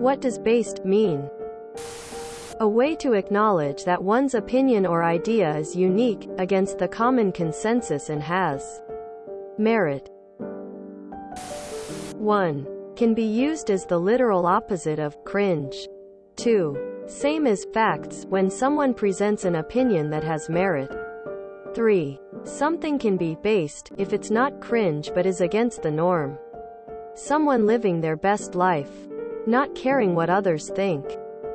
What does based mean? A way to acknowledge that one's opinion or idea is unique, against the common consensus and has merit. 1. Can be used as the literal opposite of cringe. 2. Same as facts when someone presents an opinion that has merit. 3. Something can be based if it's not cringe but is against the norm. Someone living their best life, not caring what others think,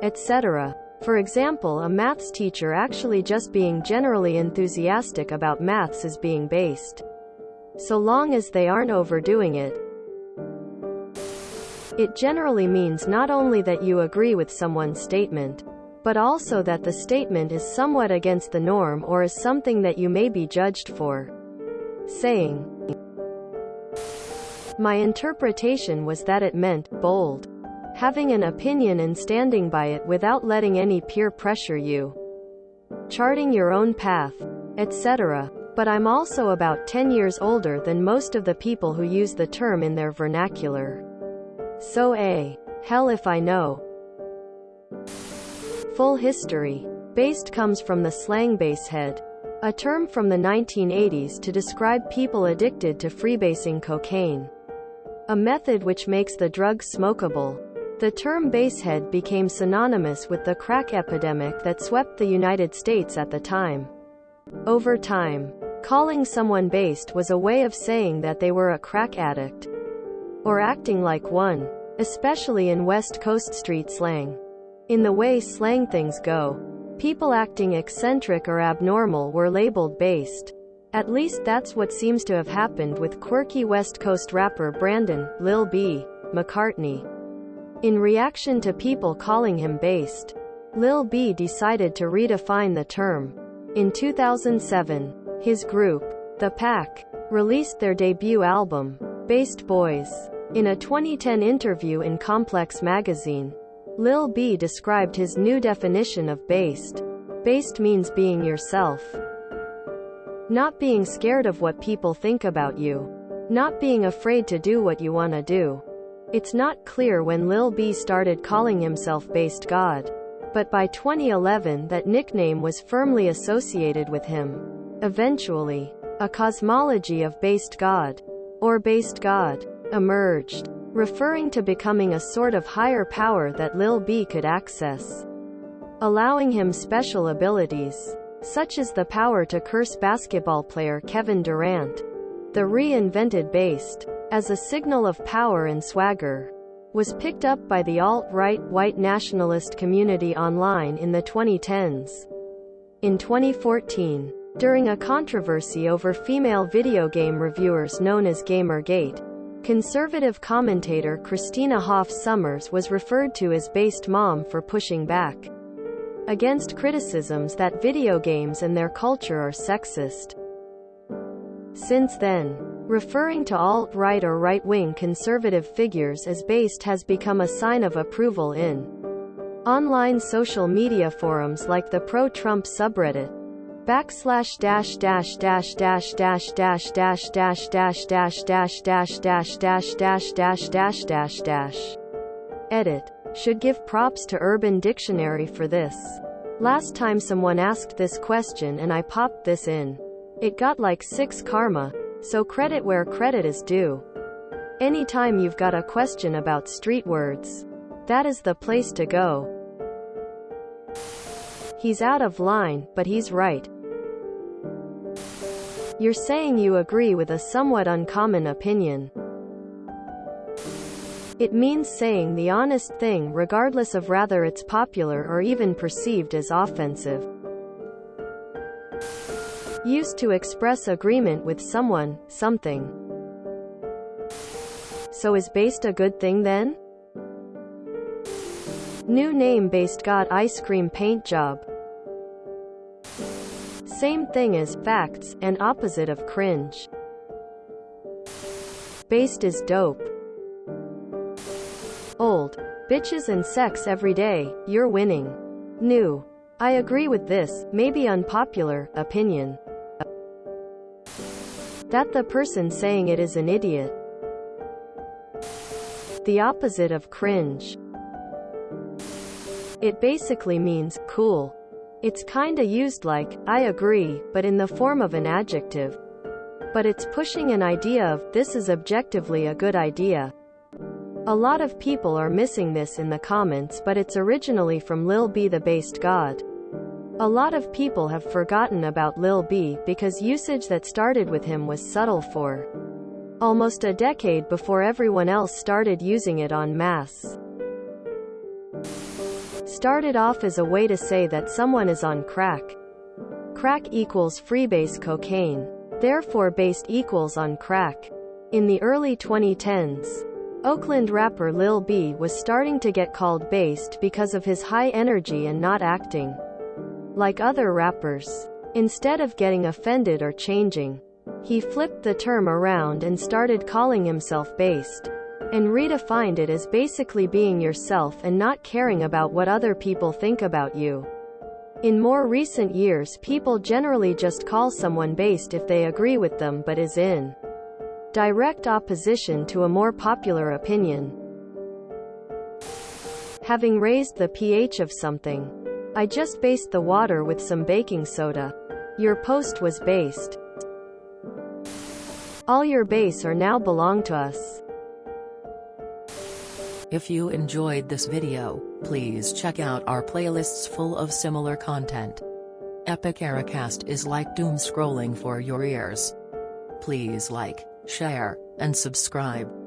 etc. For example, a maths teacher actually just being generally enthusiastic about maths is being based, so long as they aren't overdoing it. It generally means not only that you agree with someone's statement, but also that the statement is somewhat against the norm or is something that you may be judged for saying. My interpretation was that it meant bold, having an opinion and standing by it without letting any peer pressure you, charting your own path, etc. But I'm also about 10 years older than most of the people who use the term in their vernacular. So hell if I know. Full history. Based comes from the slang basehead, a term from the 1980s to describe people addicted to freebasing cocaine, a method which makes the drug smokable. The term basehead became synonymous with the crack epidemic that swept the United States at the time. Over time, calling someone based was a way of saying that they were a crack addict, or acting like one, especially in West Coast street slang. In the way slang things go, people acting eccentric or abnormal were labeled based. At least that's what seems to have happened with quirky West Coast rapper Brandon Lil B McCartney. In reaction to people calling him based, Lil B decided to redefine the term. In 2007, his group, The Pack, released their debut album, Based Boys. In a 2010 interview in Complex magazine, Lil B described his new definition of based. Based means being yourself. Not being scared of what people think about you. Not being afraid to do what you want to do. It's not clear when Lil B started calling himself Based God, but by 2011 that nickname was firmly associated with him. Eventually, a cosmology of Based God, or Based God, emerged, referring to becoming a sort of higher power that Lil B could access, allowing him special abilities, such as the power to curse basketball player Kevin Durant. The reinvented based, as a signal of power and swagger, was picked up by the alt-right white nationalist community online in the 2010s. In 2014, during a controversy over female video game reviewers known as Gamergate, conservative commentator Christina Hoff Sommers was referred to as Based Mom for pushing back against criticisms that video games and their culture are sexist. Since then, referring to alt-right or right-wing conservative figures as based has become a sign of approval in online social media forums like the pro-Trump subreddit // Edit. Should give props to Urban Dictionary for this. Last time someone asked this question and I popped this in, it got like 6 karma, so credit where credit is due. Anytime you've got a question about street words, that is the place to go. He's out of line, but he's right. You're saying you agree with a somewhat uncommon opinion. It means saying the honest thing regardless of whether it's popular or even perceived as offensive. Used to express agreement with someone, something. So is based a good thing then? New name Based got ice cream paint job. Same thing as facts, and opposite of cringe. Based is dope. Old. Bitches and sex every day, you're winning. New. I agree with this, maybe unpopular, opinion. That the person saying it is an idiot. The opposite of cringe. It basically means cool. It's kinda used like, I agree, but in the form of an adjective. But it's pushing an idea of, this is objectively a good idea. A lot of people are missing this in the comments, but it's originally from Lil B, the based god. A lot of people have forgotten about Lil B because usage that started with him was subtle for almost a decade before everyone else started using it en masse. Started off as a way to say that someone is on crack. Crack equals freebase cocaine. Therefore based equals on crack. In the early 2010s, Oakland rapper Lil B was starting to get called based because of his high energy and not acting like other rappers. Instead of getting offended or changing, he flipped the term around and started calling himself based, and redefined it as basically being yourself and not caring about what other people think about you. In more recent years, people generally just call someone based if they agree with them but is in direct opposition to a more popular opinion. Having raised the pH of something. I just based the water with some baking soda. Your post was based. All your base are now belong to us. If you enjoyed this video, please check out our playlists full of similar content. Epic Ericast is like doom scrolling for your ears. Please like, share, and subscribe.